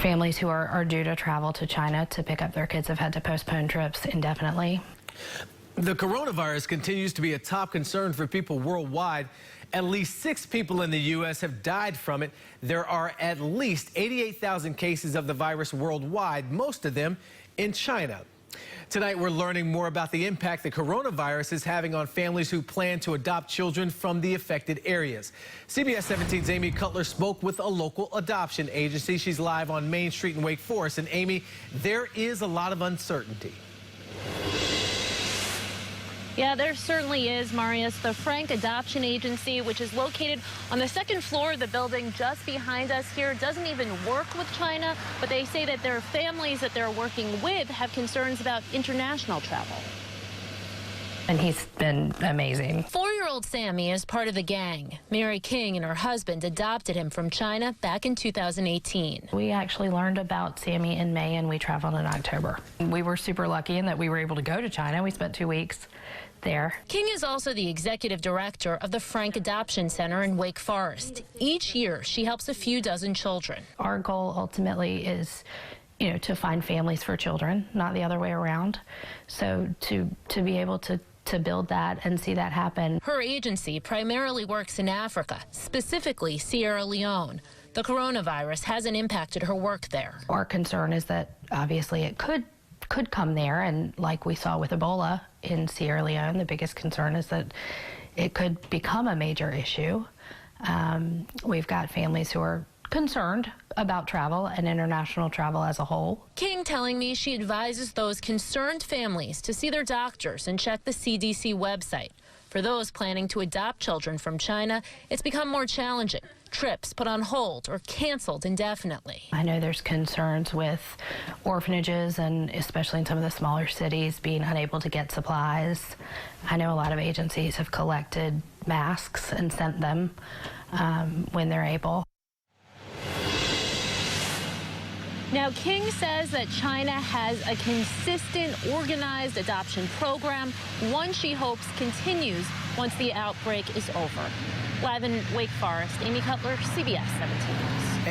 Families who are due to travel to China to pick up their kids have had to postpone trips indefinitely. The coronavirus continues to be a top concern for people worldwide. At least 6 people in the U.S. have died from it. There are at least 88,000 cases of the virus worldwide, most of them in China. Tonight, we're learning more about the impact the coronavirus is having on families who plan to adopt children from the affected areas. CBS 17's Amy Cutler spoke with a local adoption agency. She's live on Main Street in Wake Forest. And Amy, there is a lot of uncertainty. Yeah, there certainly is, Marius. The Frank Adoption Agency, which is located on the second floor of the building just behind us here, doesn't even work with China, but they say that their families that they're working with have concerns about international travel. And he's been amazing. 4-year-old Sammy is part of the gang. Mary King and her husband adopted him from China back in 2018. We actually learned about Sammy in May and we traveled in October. We were super lucky in that we were able to go to China. We spent 2 weeks there. King is also the executive director of the Frank Adoption Center in Wake Forest. Each year, she helps a few dozen children. Our goal ultimately is, to find families for children, not the other way around. So to be able to build that and see that happen. Her agency primarily works in Africa, specifically Sierra Leone. The coronavirus hasn't impacted her work there. Our concern is that obviously it could come there, and like we saw with Ebola in Sierra Leone, the biggest concern is that it could become a major issue. We've got families who are concerned about travel and international travel as a whole. King telling me she advises those concerned families to see their doctors and check the CDC website. For those planning to adopt children from China, it's become more challenging. Trips put on hold or canceled indefinitely. I know there's concerns with orphanages, and especially in some of the smaller cities, being unable to get supplies. I know a lot of agencies have collected masks and sent them when they're able. Now, King says that China has a consistent, organized adoption program, one she hopes continues once the outbreak is over. Live in Wake Forest, Amy Cutler, CBS 17 News.